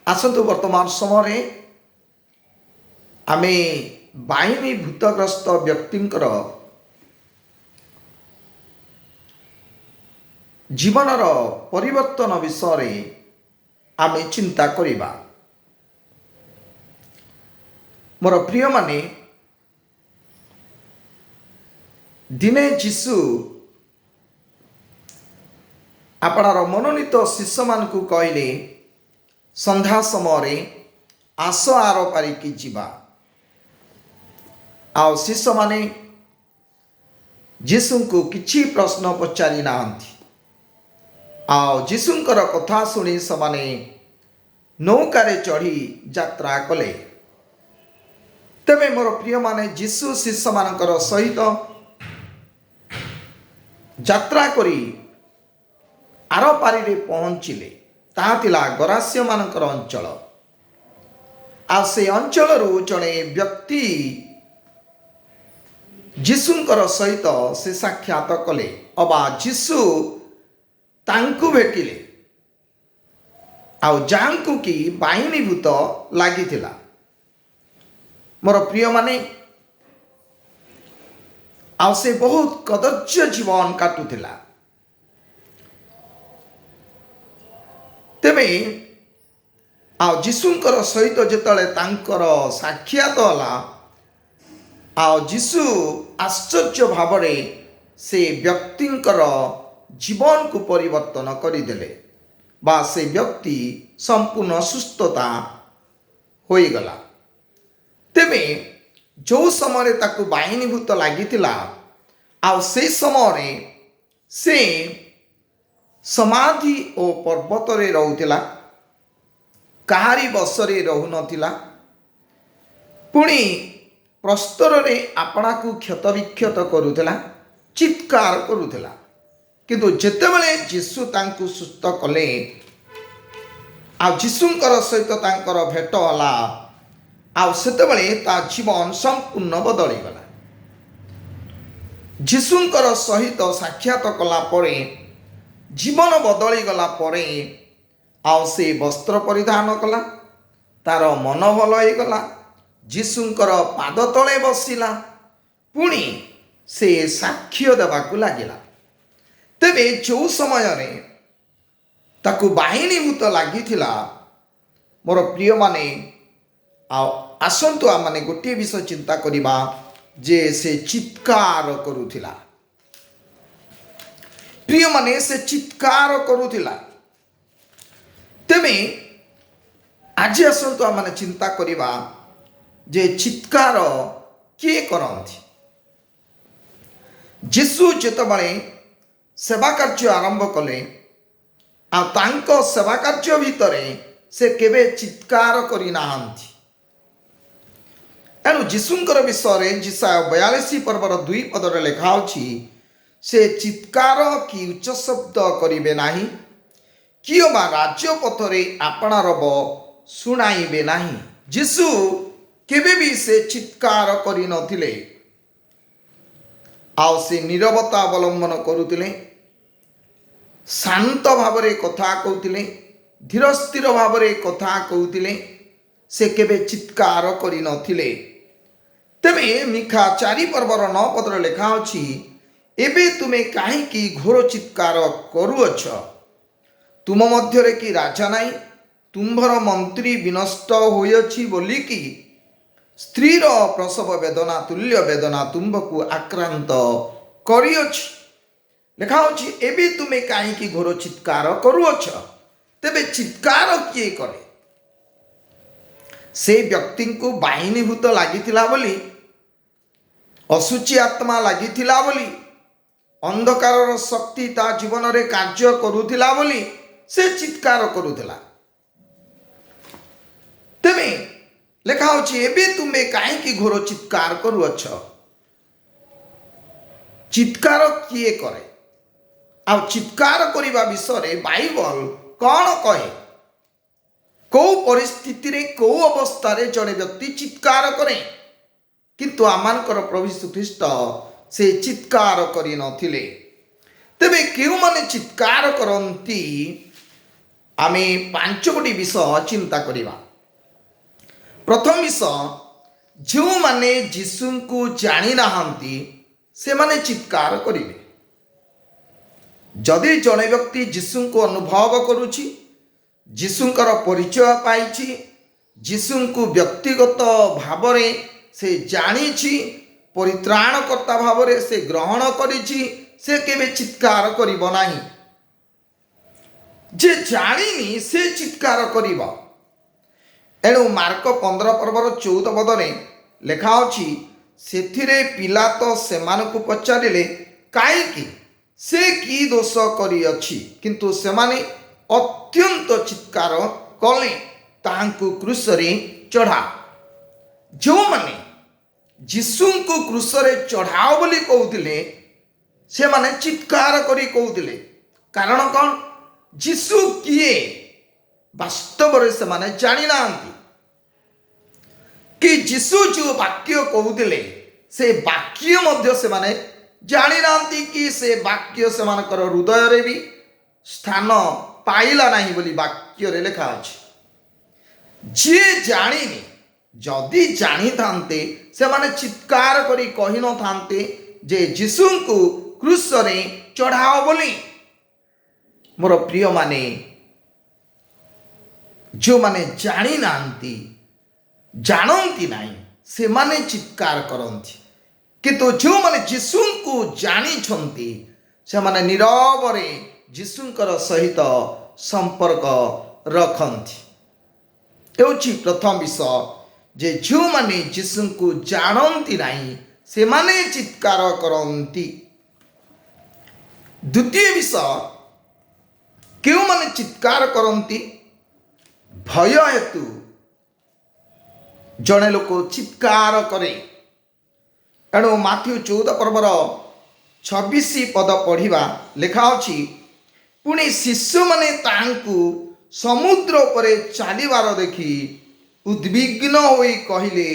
आसतु वर्तमान समय आमे बाहिनी भूतग्रस्त व्यक्तिंकर जीवनर परिवर्तन विषय आमे चिंता करिबा। मोर प्रिय माने दिने जीशु आपणार मनोनीत शिष्य मान को कहले संध्या समय आस आर पारिकी जीवा। आउ शिष्य माने जीशु को किछि प्रश्न पचारि नाहंती। आउ जीशुंकर कथा शुणी समाने नौकारे चढ़ी यात्रा कले। तेबे मोर प्रिय माने जीशु शिष्य मानकर सहित यात्रा करी आर पारी पहुँचिले। ताहा तिला गरास्य मानकर अंचल। आ से अंचल जड़े व्यक्ति जीशुंकर सहित से साक्षात कले अबा जीशु तांकु भेटिले। आउ जांकु की बाहिनीभूत लागिथिला। मोर प्रिय माने आउ से बहुत कदर्य जीवन काटुथिला। तेबे आउ जीशुंकर सहित जेतले तांकर साक्षात होला आउ जीशु आश्चर्य भावरे से व्यक्तिंकर जीवन को परिवर्तन करदेले बा से व्यक्ति संपूर्ण सुस्थता होईगला। तेबे जो समय ताकू बाहिनीभूत लागिथिला आउ से समय से समाधि ओ पर्वत रे रहुथिला। काहारी बसरे रहु नथिला। पुणी प्रस्तर रे आपणा को क्षत विक्षत करुथिला, चित्कार करुथिला। किंतु जेतेबेले जीशु तांकु सुस्थ कले आ जीशुंकर सहित तांकर भेट होला आ सेतेबेले ता जीवन संपूर्ण बदली गला। जीशुंकर सहित साक्षात कला परे जीवन बदली गला परे आउ से वस्त्र परिधान कला। तार मन भल हो गला। जीशुंकर पाद तले बसिला। पुणी से साक्ष्य देवाकू लागिला। तेबे जो समय रे ताकू बाहिनीभूत लागिथिला मोर प्रिय माने आसंतु आ माने गोटे विषय चिंता करिबा जे से चित्कार करुथिला। प्रिय माने से चित्कार करुथिला। तेबे आज आसंतु आ माने चिंता करिबा जे चित्कार किए करंती। जीशु जेतबळे सेवा कार्य आरंभ कले आ तांको सेवा कार्य भितरे से केबे चित्कार करि नाहंती। एनु जीशुंकर विषय जिसाया 42 पर्वर 2 पदरे लेखा अछि से चित्कार कि उच्च शब्द करिबे नाही कियो बा राज्य पथरे आपणार शुणाइबे नाही। जीशु केबे भी से चित्कार करि नथिले। आउ से नीरवता अवलंबन करुथिले, शांत भावरे कथा कहूथिले, धीर स्थिर भावरे कथा कहूथिले। से केबे चित्कार करि नथिले। तेबे मिखा 4 पर्वर 9 पदरे लेखा अछि एबे तुमे काहेकि घोर चित्कार करुअछ। तुम मध्यरे कि राजा नाई, तुम्भर मंत्री विनष्ट होइछि बोली कि स्त्रीर प्रसव वेदना तुल्य वेदना तुम्भकू आक्रांत करिअछि। लेखा अछि एबे तुमे काहेकि घोर चित्कार करुअछ। तेबे चित्कार किए करे? से व्यक्ति को बाहिनीभूत लागिथिला बोली, असुचि आत्मा लागिथिला बोली, अंधकार शक्ति ता जीवन रे कार्य करुथिला बोली से चित्कार करुथिला। तेबे लेखा अछि एबे तुमे काहेकि घोर चित्कार करुअछ। चित्कार किए करे? आ चित्कार करिबा विषय बाइबल कौन कहे? को परिस्थिति रे को अवस्था रे जड़े व्यक्ति चित्कार करे किंतु आमानकर प्रभु यीशु ख्रीष्ट से चित्कार करि नथिले। तेबे केउ माने चित्कार करंती आमे 5 गोटी विषय चिंता करिबा। प्रथम विषय, जो माने जीशु को जानी नाहंती से माने चित्कार करिवे। जदि जड़े व्यक्ति जीशु को अनुभव करुछि, जीशुंकर परिचय पाइछि, जीशु को व्यक्तिगत भाव से जानिछि, परित्राणकर्ता भाव से ग्रहण करिछि, से केबे चित्कार करिब नाही। जे जानिनी से चित्कार करिब। एणु मार्क 15 पर्वर 14 पदरे लेखा अछि, सेथिरे पिलातो सेमानकु पचारिले, काईकि से की दोष करिअछि? किंतु सेमाने अत्यंत चित्कार कले, ताहांकु क्रूसरे चढ़ा। जो माने जीशु को क्रूसरे चढ़ाओ बोली कहउतिले, से माने चित्कार करी कहउतिले। कारण कौन? जीशु किए वास्तव रे से माने जानी नांती कि जीशु जो वाक्य कहउतिले, से वाक्य मध्य से माने जानी नांती कि से वाक्य से मानकर हृदय रे भी स्थान पाइला नहीं बोली वाक्य रे लिखा अछि। जे जानिनी, जदि जानी थांते से माने चित्कार करी कहि न थांते जे जीशु को क्रूस रे चढ़ाओ बोली। मोर प्रिय माने, जो माने जानी नांती, जानती नहीं, से माने चित्कार करंती। किंतु जो माने जीशु को जानी छंती, से माने नीरव रे जीशुंकर सहित संपर्क रखंती। एउछि प्रथम विषय, जे जो माने जीशु को जानती नहीं, से माने चित्कार करंती। द्वितीय विषय, क्यों माने चित्कार करंती? भय हेतु जड़े लोक चित्कार करे। एणु माथ्यू 14 पर्वर 26 पद पढ़िबा लेखा अछि, पुणी शिष्य माने तांकु समुद्र उपरे चालिबार देखि उद्विग्न होई कहिले,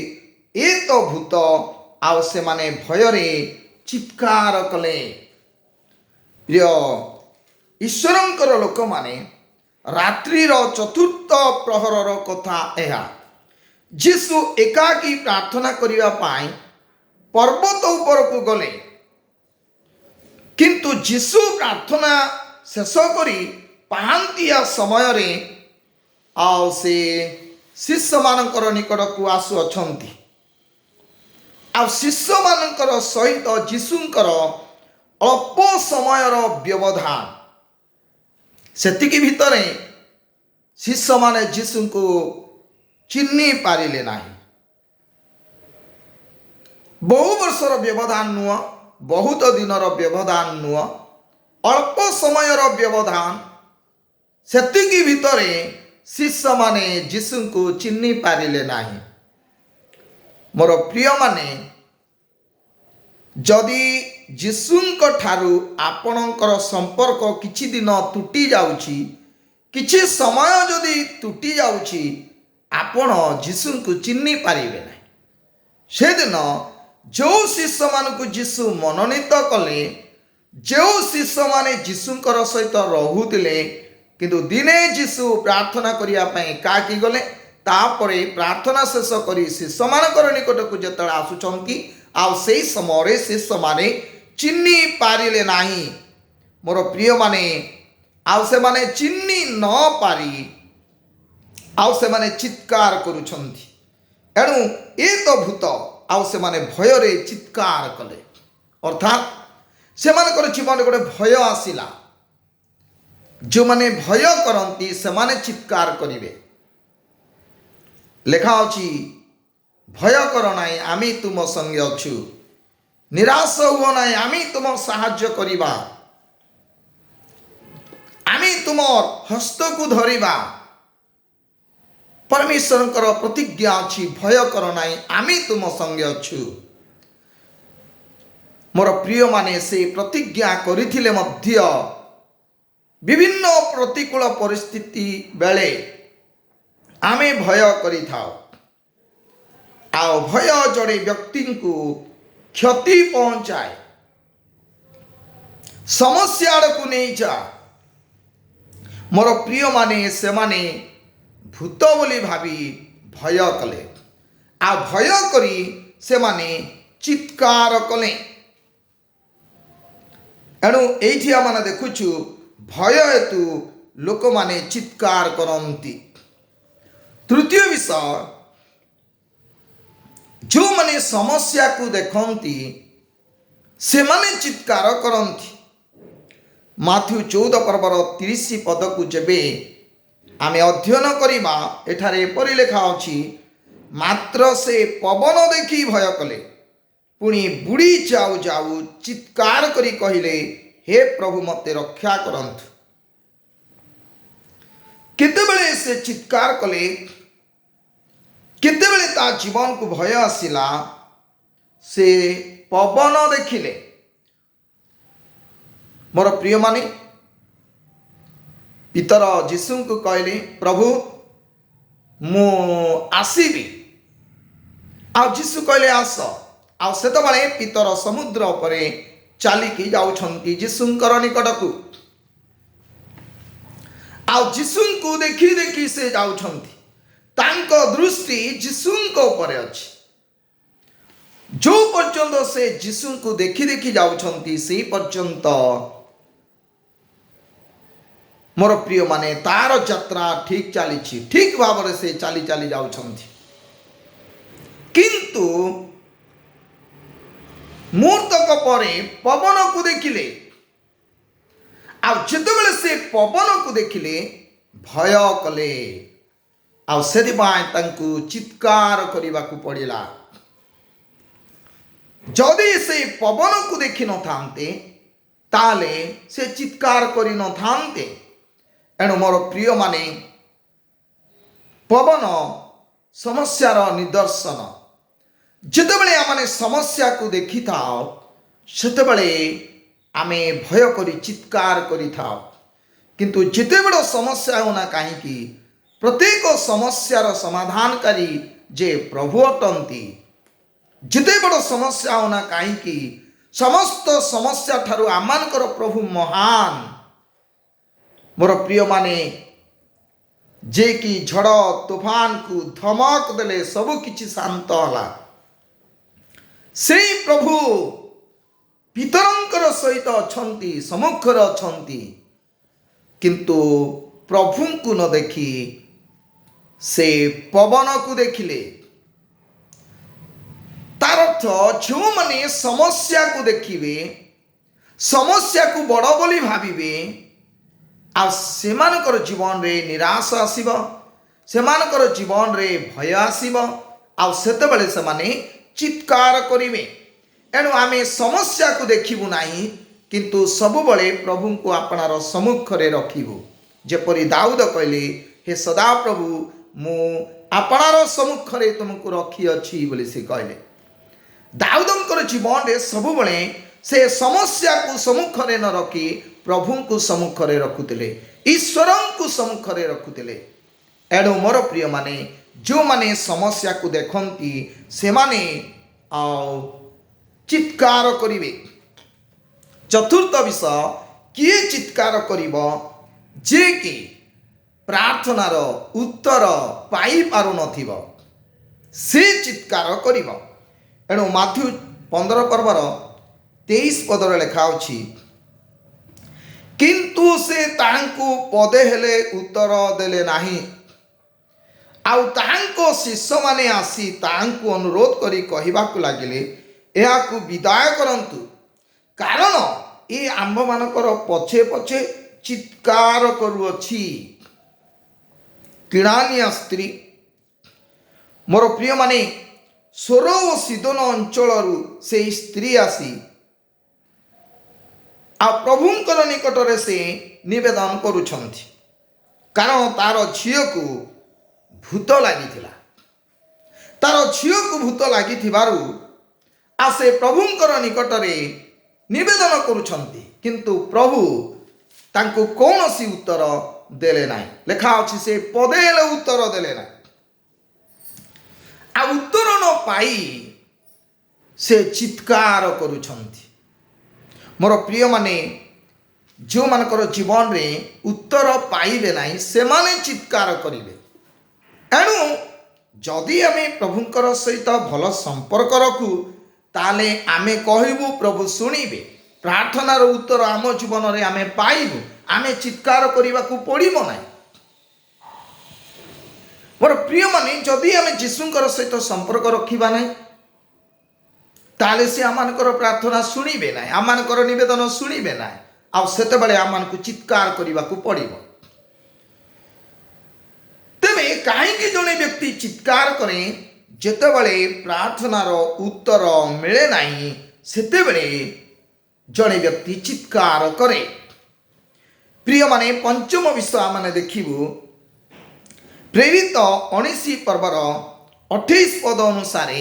ए तो भूत। आउ से माने भयरे चित्कार कले। प्रिय ईश्वरंकर लोक माने, रात्रिर चतुर्थ प्रहरर कथा एहा। जीशु एकाकी प्रार्थना करिवा पाई पर्वत ऊपर को गले, किंतु जीशु प्रार्थना शेष करी पाहांतिया समय रे आउ से शिष्य मानकर निकट को आसु अछंती। आ शिष्य मानकर सहित जीशुंकर अल्प समयर व्यवधान, सेतिकी भितरे शिष्य माने जीशु को चिन्नी पारिले नाही। बहु वर्षर व्यवधान नुह, बहुत दिनर व्यवधान नुह, अल्प समयर व्यवधान। सेतिकी भितरे शिष्य माने जीशु को चिन्नी पारिले नाही। मोर प्रिय माने, जदि जीशुंक ठारू आपणकर संपर्क किछि दिन तुटी जाउछि, किछि समय जदि तुटी जाउछि, आपण जीशु को चिन्नी पारिबे नाही। से दिन जो शिष्य मानकु जीशु मनोनीत कले, जो शिष्य माने जीशुंकर सहित रहुतिले, किंतु दिने जीशु प्रार्थना करिया पई काकी गले, तापरे प्रार्थना शेष करी शिष्य मानकर निकट को जतळे आसुचंती, आ सेई समय शिष्य माने चिन्नी पारिले नाही। मोर प्रिय माने, आ से माने चिन्नी न पारी आउ से माने चित्कार करुछंती। एणु ए तो भूत, आउ से माने भयरे चित्कार कले। अर्थात से मानकर जीवन गोटे भय आसिला। जो माने भय करंती से माने चित्कार करिवे। लेखा अछि, भय कर नाई, आमी तुम संगे अछु, निराश हुओ नाई, आमी तुम साहाय्य करिबा, आमी तुमर हस्त को धरिबा। परमेश्वरंकर प्रतिज्ञा अछि, भय कर नाई, आमी तुम संगे अछु। मोर प्रिय माने, से प्रतिज्ञा करिथिले मध्य विभिन्न प्रतिकूल परिस्थिति बेले आमे भय करि थाओ। आ भय जड़े व्यक्ति को क्षति पहुंचाए, समस्या को नहीं जा। मोर प्रिय माने से माने भूत बोली भावी भय कले आ भय करी से माने चित्कार कले। एणु एठी आम देखुचु भय हेतु लोक माने चित्कार करती। तृतीय विषय, जो माने समस्या को देखती से माने चित्कार करती। माथ्यू 14 पर्वर 30 पद को जेबे आमे अध्ययन करिबा एठारे एपरि लेखा अछि, मात्र से पवन देखी भय कले पुणी बुड़ी जाऊ जाऊ चित्कार करी कहिले, हे प्रभु मते रक्षा करंतु। केतेबेले से चित्कार कले, केतेबेले ता जीवन को भय आसिला, से पवन देखिले। मोर प्रिय माने पितर जीशु को कहले, प्रभु मु आसीबी। आ जीशु कहले आस। आ सेतबेले पितर समुद्र उपरे चालिकी जाउछंती जीशुंकर निकटकू। आ जीशुंको देखी देखी से जाउछंती, तांको दृष्टि जीशुंको उपरे अछि। जो पर्यंत से जीशुंको देखी देखी जाउछंती से पर्यंत मोर प्रिय माने तार यात्रा ठीक चली, ठीक भाव से चली चली जाउछंती। किंतु मुहूर्तक परे पवन को देखिले, आ जेतेबेले से पवन को देखिले भय कले, आ सेदिपाई तांकु चित्कार करिबाकू पड़िला। जदि से पवन को देखि न थांते ताले से चित्कार करि न थांते। एणु मोर प्रिय माने पवन समस्यार निदर्शन। जेतेबेले आमे समस्या को देखि थाओ सेतेबेले आमे भय करी चित्कार करि थाओ। किंतु जेतेबेले समस्या होना कहीं प्रत्येक समस्यार समाधानकारी जे प्रभु अटंती। जिते बड़ समस्या होना कहीं समस्त समस्या ठारू आमानकर प्रभु महान। मोर प्रिय माने जे कि झड़ तूफान को धमक देले सबु किछि शांत होला, से प्रभु पितरंकर सहित अछंती, सम्मुखर अछंती। किंतु प्रभु को न देखी से पवन को देखिले। तार अर्थ जो माने समस्या को देखिबे, समस्या को बड़ बोली भाविबे, आ सेमानकर जीवन रे निराश आसीबो, सेमानकर जीवन रे भय आसीबो, आ सेतेबेले सेमाने चित्कार करिवे। एणु आमे समस्या को देखिबु नाही, किंतु सबुबले प्रभु को आपनार सम्मुख रे रखिबु। जेपरि दाऊद कहले, हे सदा प्रभु मु आपनार सम्मुख रे तुमको रखी अछि बोली से कहले। दाऊदंकर जीवन रे सबुबले से समस्या को सम्मुख रे न रखी प्रभु को सम्मुख रे रखुतिले, ईश्वर को सम्मुख रे रखुतिले। एणु मोर प्रिय माने जो माने समस्या को देखंती से माने चित्कार करिवे। चतुर्थ विषय, किए चित्कार करिवो जे कि प्रार्थनार उत्तर पाई पारु नथिबो, से चित्कार करिवो। एणु माथ्यू 15 पर्वर 23 पदर लेखा अछि, किंतु से तांकु पदे हेले उत्तर देले नाही। आउ तांको शिष्य माने आसी तांकु अनुरोध करी कहिबाकू लागिले, एहाकू विदाय करंतु, कारण ए आंब मानकर पछे पछे चित्कार करूअछि। किणानिया स्त्री, मोर प्रिय माने सोर ओ सीदोन अंचलरू से स्त्री आसी आ प्रभुंकर निकटरे से निवेदन करुछंती, कारण तार झियो को भूत लागिथिला। तार झियो को भूत लागिथिबारु आ से प्रभुंकर निकटरे निवेदन करुछंती, किंतु प्रभु तांको कौनसी उत्तर देले नाही। लेखा अछि से पदे हेले उत्तर देले नाही। आ उत्तर न पाई से चित्कार करुछंती। मोर प्रिय माने ଯେଉଁମାନଙ୍କର ଜୀବନରେ ଉତ୍ତର ପାଇବେ ନାହିଁ ସେମାନେ ଚିତ୍କାର କରିବେ। ଏଣୁ ଯଦି ଆମେ ପ୍ରଭୁଙ୍କର ସହିତ ଭଲ ସମ୍ପର୍କ ରଖୁ ତାହେଲେ ଆମେ କହିବୁ ପ୍ରଭୁ ଶୁଣିବେ, ପ୍ରାର୍ଥନାର ଉତ୍ତର ଆମ ଜୀବନରେ ଆମେ ପାଇବୁ, ଆମେ ଚିତ୍କାର କରିବାକୁ ପଡ଼ିବ ନାହିଁ। ମୋର ପ୍ରିୟମାନେ, ଯଦି ଆମେ ଯୀଶୁଙ୍କର ସହିତ ସମ୍ପର୍କ ରଖିବା ନାହିଁ ତାହେଲେ ସେ ଆମମାନଙ୍କର ପ୍ରାର୍ଥନା ଶୁଣିବେ ନାହିଁ, ଆମମାନଙ୍କର ନିବେଦନ ଶୁଣିବେ ନାହିଁ, ଆଉ ସେତେବେଳେ ଆମମାନଙ୍କୁ ଚିତ୍କାର କରିବାକୁ ପଡ଼ିବ। ତେବେ କାହିଁକି ଜଣେ ବ୍ୟକ୍ତି ଚିତ୍କାର କରେ? ଯେତେବେଳେ ପ୍ରାର୍ଥନାର ଉତ୍ତର ମିଳେ ନାହିଁ ସେତେବେଳେ ଜଣେ ବ୍ୟକ୍ତି ଚିତ୍କାର କରେ। ପ୍ରିୟମାନେ, ପଞ୍ଚମ ବିଷୟ ଆମେ ଦେଖିବୁ ପ୍ରେରିତ 19 ପର୍ବର 28 ପଦ ଅନୁସାରେ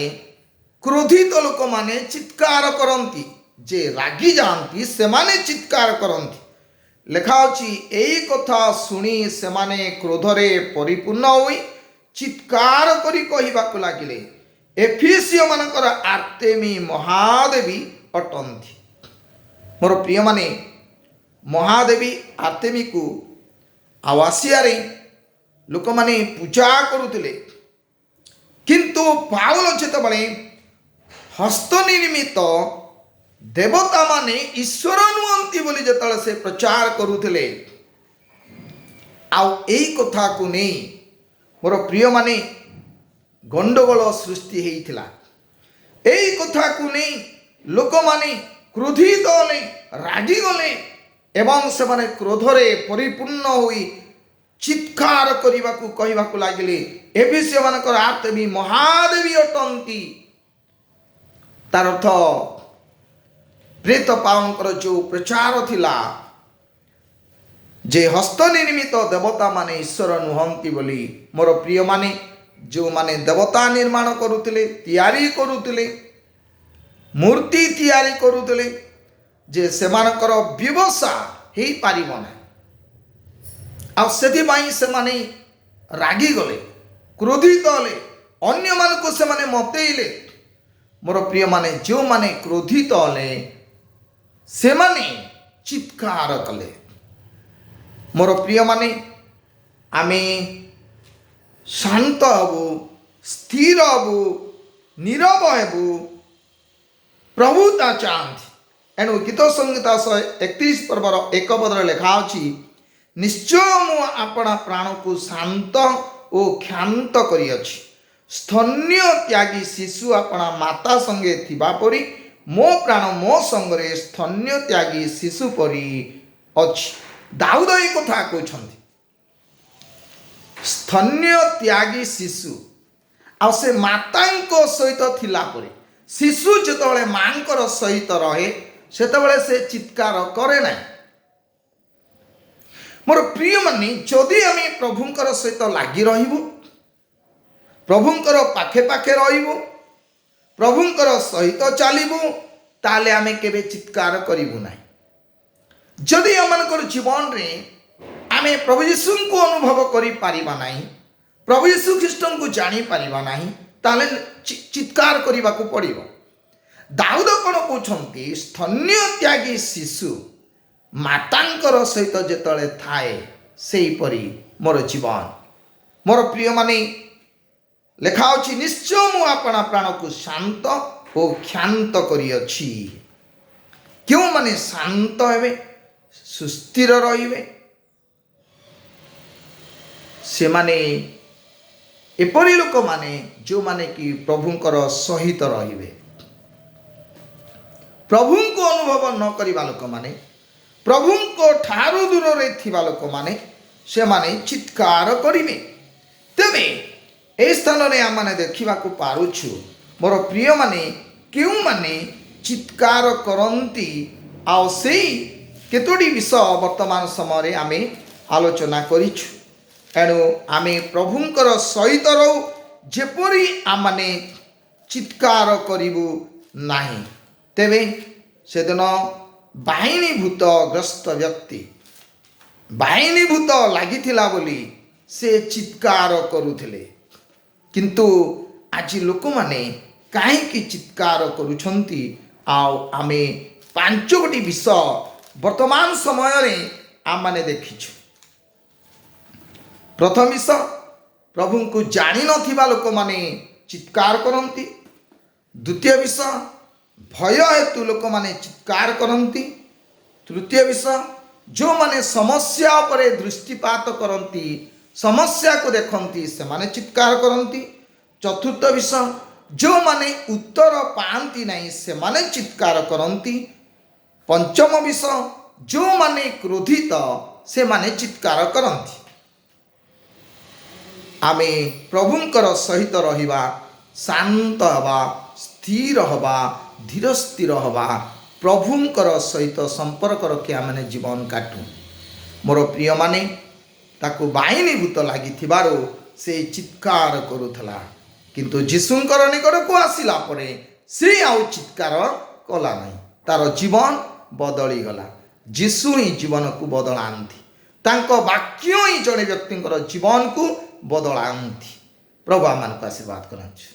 କ୍ରୋଧିତ ଲୋକମାନେ ଚିତ୍କାର କରନ୍ତି, ଯେ ରାଗି ଯାଆନ୍ତି ସେମାନେ ଚିତ୍କାର କରନ୍ତି। ଲେଖା ଅଛି, ଏଇ କଥା ଶୁଣି ସେମାନେ କ୍ରୋଧରେ ପରିପୂର୍ଣ୍ଣ ହୋଇ ଚିତ୍କାର କରି କହିବାକୁ ଲାଗିଲେ, ଏଫେସୀୟମାନଙ୍କର ଆର୍ତେମୀ ମହାଦେବୀ ଅଟନ୍ତି। ମୋର ପ୍ରିୟମାନେ, ମହାଦେବୀ ଆର୍ତେମୀକୁ ଆଉ ଆସିଆରେ ଲୋକମାନେ ପୂଜା କରୁଥିଲେ। କିନ୍ତୁ ପାଉଲ ଯେତେବେଳେ ହସ୍ତନିର୍ମିତ ଦେବତାମାନେ ଈଶ୍ୱର ନୁହନ୍ତି ବୋଲି ଯେତେବେଳେ ସେ ପ୍ରଚାର କରୁଥିଲେ, ଆଉ ଏଇ କଥାକୁ ନେଇ ମୋର ପ୍ରିୟମାନେ ଗଣ୍ଡଗୋଳ ସୃଷ୍ଟି ହେଇଥିଲା। ଏଇ କଥାକୁ ନେଇ ଲୋକମାନେ କ୍ରୋଧିତ ହେଲେ, ରାଗିଗଲେ ଏବଂ ସେମାନେ କ୍ରୋଧରେ ପରିପୂର୍ଣ୍ଣ ହୋଇ ଚିତ୍କାର କରିବାକୁ କହିବାକୁ ଲାଗିଲେ, ଏଫେସୀୟମାନଙ୍କର ଆର୍ତେମୀ ମହାଦେବୀ ଅଟନ୍ତି। ତାର ଅର୍ଥ ପ୍ରେରିତ ପାଉଲଙ୍କର ଯେଉଁ ପ୍ରଚାର ଥିଲା ଯେ ହସ୍ତନିର୍ମିତ ଦେବତାମାନେ ଈଶ୍ୱର ନୁହନ୍ତି ବୋଲି, ମୋର ପ୍ରିୟମାନେ, ଯେଉଁମାନେ ଦେବତା ନିର୍ମାଣ କରୁଥିଲେ, ତିଆରି କରୁଥିଲେ, ମୂର୍ତ୍ତି ତିଆରି କରୁଥିଲେ, ଯେ ସେମାନଙ୍କର ବ୍ୟବସାୟ ହେଇପାରିବ ନାହିଁ, ଆଉ ସେଥିପାଇଁ ସେମାନେ ରାଗିଗଲେ, କ୍ରୋଧିତ ହେଲେ, ଅନ୍ୟମାନଙ୍କୁ ସେମାନେ ମତେଇଲେ। ମୋର ପ୍ରିୟମାନେ, ଯେଉଁମାନେ କ୍ରୋଧିତ ହେଲେ ସେମାନେ ଚିତ୍କାର କଲେ। ମୋର ପ୍ରିୟମାନେ, ଆମେ ଶାନ୍ତ ହେବୁ, ସ୍ଥିର ହେବୁ, ନୀରବ ହେବୁ, ପ୍ରଭୁ ତା ଚାହାନ୍ତି। ଏଣୁ ଗୀତ ସଂହିତା 131 ପର୍ବର 1 ପଦରେ ଲେଖା ଅଛି, ନିଶ୍ଚୟ ମୁଁ ଆପଣା ପ୍ରାଣକୁ ଶାନ୍ତ ଓ କ୍ଷାନ୍ତ କରିଅଛି, ସ୍ତନ୍ୟ ତ୍ୟାଗୀ ଶିଶୁ ଆପଣା ମାତା ସଙ୍ଗେ ଥିବା ପରି ମୋ ପ୍ରାଣ ମୋ ସଙ୍ଗରେ ସ୍ତନ୍ୟ ତ୍ୟାଗୀ ଶିଶୁ ପରି ଅଛି। ଦାଉଦ ଏ କଥା କହୁଛନ୍ତି, ସ୍ତନ୍ୟ ତ୍ୟାଗୀ ଶିଶୁ, ଆଉ ସେ ମାତାଙ୍କ ସହିତ ଥିଲା ପରେ। ଶିଶୁ ଯେତେବେଳେ ମାଙ୍କର ସହିତ ରହେ ସେତେବେଳେ ସେ ଚିତ୍କାର କରେ ନାହିଁ। ମୋର ପ୍ରିୟମାନେ, ଯଦି ଆମେ ପ୍ରଭୁଙ୍କର ସହିତ ଲାଗି ରହିବୁ, ପ୍ରଭୁଙ୍କର ପାଖେ ପାଖେ ରହିବୁ, ପ୍ରଭୁଙ୍କର ସହିତ ଚାଲିବୁ, ତାହେଲେ ଆମେ କେବେ ଚିତ୍କାର କରିବୁ ନାହିଁ। ଯଦି ଆମମାନଙ୍କର ଜୀବନରେ ଆମେ ପ୍ରଭୁ ଯୀଶୁଙ୍କୁ ଅନୁଭବ କରିପାରିବା ନାହିଁ, ପ୍ରଭୁ ଯୀଶୁ ଖ୍ରୀଷ୍ଟଙ୍କୁ ଜାଣିପାରିବା ନାହିଁ, ତାହେଲେ ଚିତ୍କାର କରିବାକୁ ପଡ଼ିବ। ଦାଉଦ କ'ଣ କହୁଛନ୍ତି? ସ୍ତନ୍ୟ ତ୍ୟାଗୀ ଶିଶୁ ମାତାଙ୍କର ସହିତ ଯେତେବେଳେ ଥାଏ ସେହିପରି ମୋର ଜୀବନ। ମୋର ପ୍ରିୟମାନେ, ଲେଖା ଅଛି, ନିଶ୍ଚୟ ମୁଁ ଆପଣା ପ୍ରାଣକୁ ଶାନ୍ତ ଓ କ୍ଷାନ୍ତ କରିଅଛି। କେଉଁମାନେ ଶାନ୍ତ ହେବେ, ସୁସ୍ଥିର ରହିବେ, ସେମାନେ ଏପରି ଲୋକମାନେ ଯେଉଁମାନେ କି ପ୍ରଭୁଙ୍କର ସହିତ ରହିବେ। ପ୍ରଭୁଙ୍କୁ ଅନୁଭବ ନ କରିବା ଲୋକମାନେ, ପ୍ରଭୁଙ୍କ ଠାରୁ ଦୂରରେ ଥିବା ଲୋକମାନେ, ସେମାନେ ଚିତ୍କାର କରିବେ। ତେବେ ଏହି ସ୍ଥାନରେ ଆମେ ଦେଖିବାକୁ ପାରୁଛୁ, ମୋର ପ୍ରିୟମାନେ, କେଉଁମାନେ ଚିତ୍କାର କରନ୍ତି, ଆଉ ସେଇ କେତୋଟି ବିଷୟ ବର୍ତ୍ତମାନ ସମୟରେ ଆମେ ଆଲୋଚନା କରିଛୁ। ଏଣୁ ଆମେ ପ୍ରଭୁଙ୍କର ସହିତ ରହୁ, ଯେପରି ଆମମାନେ ଚିତ୍କାର କରିବୁ ନାହିଁ। ତେବେ ସେଦିନ ବାହିନୀଭୂତ ଗ୍ରସ୍ତ ବ୍ୟକ୍ତି, ବାହିନୀଭୂତ ଲାଗିଥିଲା ବୋଲି ସେ ଚିତ୍କାର କରୁଥିଲେ। କିନ୍ତୁ ଆଜି ଲୋକମାନେ କାହିଁକି ଚିତ୍କାର କରୁଛନ୍ତି? ଆଉ ଆମେ 5 ଗୋଟି ବିଷୟ ବର୍ତ୍ତମାନ ସମୟରେ ଆମମାନେ ଦେଖିଛୁ। ପ୍ରଥମ ବିଷୟ, ପ୍ରଭୁଙ୍କୁ ଜାଣିନଥିବା ଲୋକମାନେ ଚିତ୍କାର କରନ୍ତି। ଦ୍ୱିତୀୟ ବିଷୟ, ଭୟ ହେତୁ ଲୋକମାନେ ଚିତ୍କାର କରନ୍ତି। ତୃତୀୟ ବିଷୟ, ଯେଉଁମାନେ ସମସ୍ୟା ଉପରେ ଦୃଷ୍ଟିପାତ କରନ୍ତି, ସମସ୍ୟାକୁ ଦେଖନ୍ତି, ସେମାନେ ଚିତ୍କାର କରନ୍ତି। ଚତୁର୍ଥ ବିଷୟ, ଯେଉଁମାନେ ଉତ୍ତର ପାଆନ୍ତି ନାହିଁ, ସେମାନେ ଚିତ୍କାର କରନ୍ତି। ପଞ୍ଚମ ବିଷୟ, ଯେଉଁମାନେ କ୍ରୋଧିତ, ସେମାନେ ଚିତ୍କାର କରନ୍ତି। ଆମେ ପ୍ରଭୁଙ୍କର ସହିତ ରହିବା, ଶାନ୍ତ ହେବା, ସ୍ଥିର ହେବା, ଧୀର ସ୍ଥିର ହେବା, ପ୍ରଭୁଙ୍କର ସହିତ ସମ୍ପର୍କ ରଖି ଆମେ ଜୀବନ କାଟୁ। ମୋର ପ୍ରିୟମାନେ, ତାକୁ ବାହିନୀ ଭୂତ ଲାଗିଥିବାରୁ ସେ ଚିତ୍କାର କରୁଥିଲା, କିନ୍ତୁ ଯୀଶୁଙ୍କର ନିକଟକୁ ଆସିଲା ପରେ ସେ ଆଉ ଚିତ୍କାର କଲା ନାହିଁ। ତାର ଜୀବନ ବଦଳିଗଲା। ଯୀଶୁ ହିଁ ଜୀବନକୁ ବଦଳାନ୍ତି। ତାଙ୍କ ବାକ୍ୟ ହିଁ ଜଣେ ବ୍ୟକ୍ତିଙ୍କର ଜୀବନକୁ ବଦଳାନ୍ତି। ପ୍ରଭୁ ଆମମାନଙ୍କୁ ଆଶୀର୍ବାଦ କରନ୍ତୁ।